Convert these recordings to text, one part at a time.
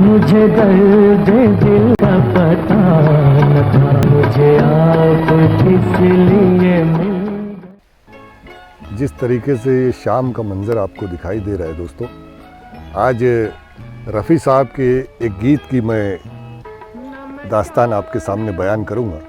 मुझे दर्द दिल का पता न था, मुझे आप किस लिए मिल। जिस तरीके से शाम का मंज़र आपको दिखाई दे रहा है दोस्तों, आज रफ़ी साहब के एक गीत की मैं दास्तान आपके सामने बयान करूंगा।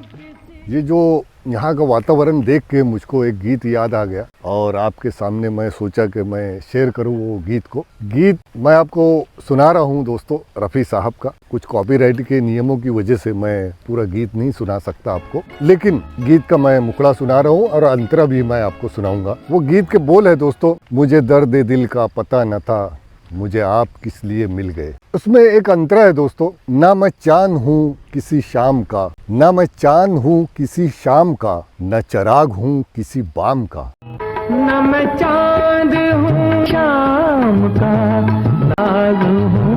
ये जो यहाँ का वातावरण देख के मुझको एक गीत याद आ गया और आपके सामने मैं सोचा कि मैं शेयर करूँ वो गीत को। गीत मैं आपको सुना रहा हूँ दोस्तों रफ़ी साहब का। कुछ कॉपीराइट के नियमों की वजह से मैं पूरा गीत नहीं सुना सकता आपको, लेकिन गीत का मैं मुखड़ा सुना रहा हूँ और अंतरा भी मैं आपको सुनाऊंगा। वो गीत के बोल है दोस्तों, मुझे दर्द दिल का पता न था, मुझे आप किस लिए मिल गए। उसमें एक अंतरा है दोस्तों, ना मैं चांद हूँ किसी शाम का, ना मैं चांद हूँ किसी शाम का, न चिराग हूँ किसी बाम का। न मैं चांद हूँ शाम का, नाग हूँ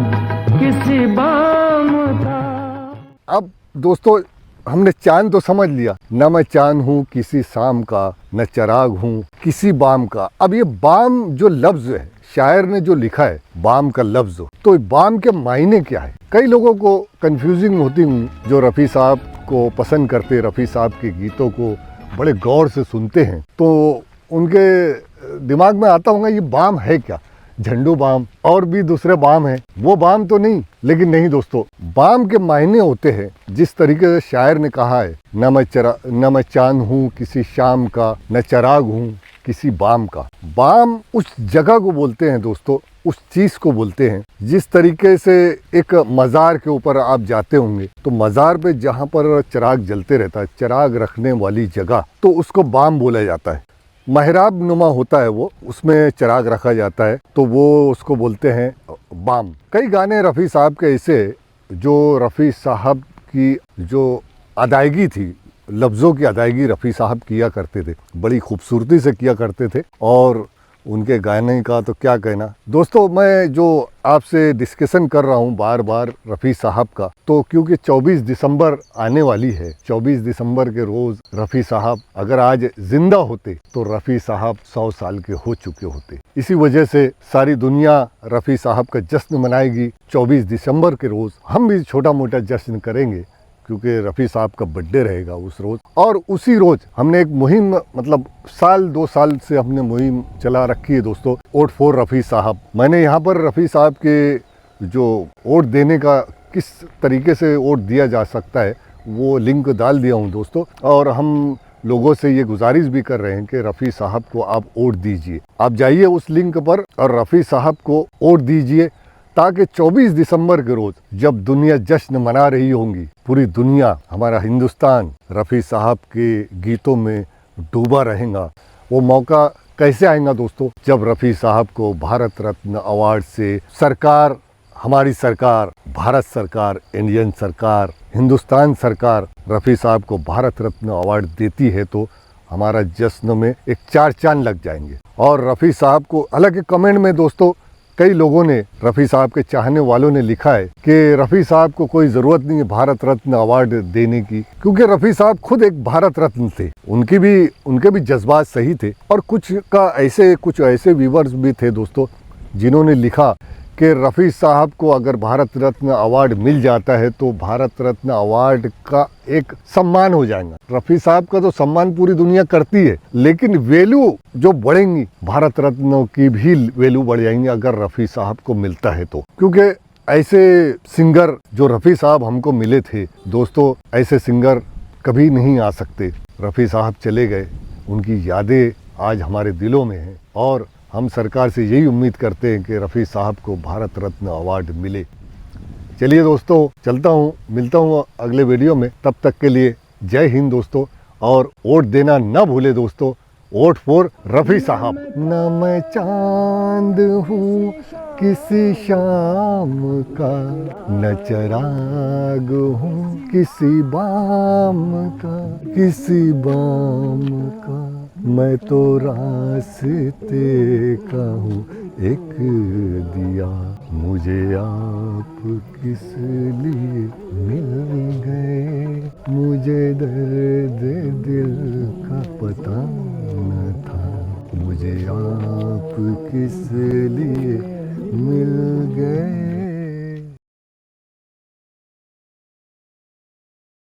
किसी बाम का। अब दोस्तों हमने चांद तो समझ लिया, न मैं चांद हूँ किसी शाम का, न चिराग हूँ किसी बाम का। अब ये बाम जो लफ्ज है, शायर ने जो लिखा है बाम का लफ्ज, तो बाम के मायने क्या है? कई लोगों को कंफ्यूजिंग होती हूँ जो रफ़ी साहब को पसंद करते, रफ़ी साहब के गीतों को बड़े गौर से सुनते हैं, तो उनके दिमाग में आता होगा ये बाम है क्या, झंडू बाम और भी दूसरे बाम हैं, वो बाम तो नहीं। लेकिन नहीं दोस्तों, बाम के मायने होते हैं जिस तरीके से शायर ने कहा है, न मैं चांद हूँ किसी शाम का, न चिराग हूँ किसी बाम का। बाम उस जगह को बोलते हैं दोस्तों, उस चीज को बोलते हैं जिस तरीके से एक मज़ार के ऊपर आप जाते होंगे तो मज़ार पे जहाँ पर चिराग जलते रहता है, चिराग रखने वाली जगह, तो उसको बाम बोला जाता है। महराब नुमा होता है वो, उसमें चिराग रखा जाता है, तो वो उसको बोलते हैं बाम। कई गाने रफ़ी साहब के ऐसे जो रफ़ी साहब की जो अदायगी थी, लफ्ज़ों की अदायगी रफ़ी साहब किया करते थे, बड़ी खूबसूरती से किया करते थे और उनके गाने का तो क्या कहना। दोस्तों मैं जो आपसे डिस्कशन कर रहा हूँ बार बार रफ़ी साहब का, तो क्योंकि 24 दिसंबर आने वाली है, 24 दिसंबर के रोज़ रफ़ी साहब अगर आज जिंदा होते तो रफ़ी साहब 100 साल के हो चुके होते। इसी वजह से सारी दुनिया रफ़ी साहब का जश्न मनाएगी 24 दिसंबर के रोज़। हम भी छोटा मोटा जश्न करेंगे क्योंकि रफ़ी साहब का बर्थडे रहेगा उस रोज़। और उसी रोज़ हमने एक मुहिम, मतलब 2 साल से हमने मुहिम चला रखी है दोस्तों, वोट फॉर रफ़ी साहब। मैंने यहाँ पर रफ़ी साहब के जो वोट देने का किस तरीके से वोट दिया जा सकता है वो लिंक डाल दिया हूँ दोस्तों, और हम लोगों से ये गुजारिश भी कर रहे हैं कि रफ़ी साहब को आप वोट दीजिए। आप जाइए उस लिंक पर और रफ़ी साहब को वोट दीजिए, ताकि 24 दिसंबर के रोज जब दुनिया जश्न मना रही होंगी, पूरी दुनिया, हमारा हिंदुस्तान रफ़ी साहब के गीतों में डूबा रहेगा। वो मौका कैसे आएगा दोस्तों, जब रफ़ी साहब को भारत रत्न अवार्ड से सरकार, हमारी सरकार, भारत सरकार, इंडियन सरकार, हिंदुस्तान सरकार रफ़ी साहब को भारत रत्न अवार्ड देती है, तो हमारा जश्न में एक 4 चांद लग जाएंगे। और रफ़ी साहब को, हालांकि कमेंट में दोस्तों कई लोगों ने, रफ़ी साहब के चाहने वालों ने लिखा है कि रफ़ी साहब को कोई ज़रूरत नहीं है भारत रत्न अवार्ड देने की, क्योंकि रफ़ी साहब खुद एक भारत रत्न थे। उनके भी जज्बात सही थे। और कुछ ऐसे व्यूवर्स भी थे दोस्तों जिन्होंने लिखा कि रफ़ी साहब को अगर भारत रत्न अवार्ड मिल जाता है तो भारत रत्न अवार्ड का एक सम्मान हो जाएगा। रफ़ी साहब का तो सम्मान पूरी दुनिया करती है, लेकिन वैल्यू जो बढ़ेंगी, भारत रत्न की भी वैल्यू बढ़ जाएंगी अगर रफ़ी साहब को मिलता है तो। क्योंकि ऐसे सिंगर जो रफ़ी साहब हमको मिले थे दोस्तों, ऐसे सिंगर कभी नहीं आ सकते। रफ़ी साहब चले गए, उनकी यादें आज हमारे दिलों में हैं और हम सरकार से यही उम्मीद करते हैं कि रफ़ी साहब को भारत रत्न अवार्ड मिले। चलिए दोस्तों, चलता हूँ, मिलता हूँ अगले वीडियो में। तब तक के लिए जय हिंद दोस्तों, और वोट देना ना भूले दोस्तों, वोट फॉर रफ़ी साहब। न मैं चांद हूँ किसी शाम का, न चिराग हूँ किसी बाम का, किसी बाम का, मैं तो रास्ते का हूँ एक दिया, मुझे आप किस लिए मिल गए, मुझे दर्द दिल का पता न था, मुझे आप किस लिए मिल गए।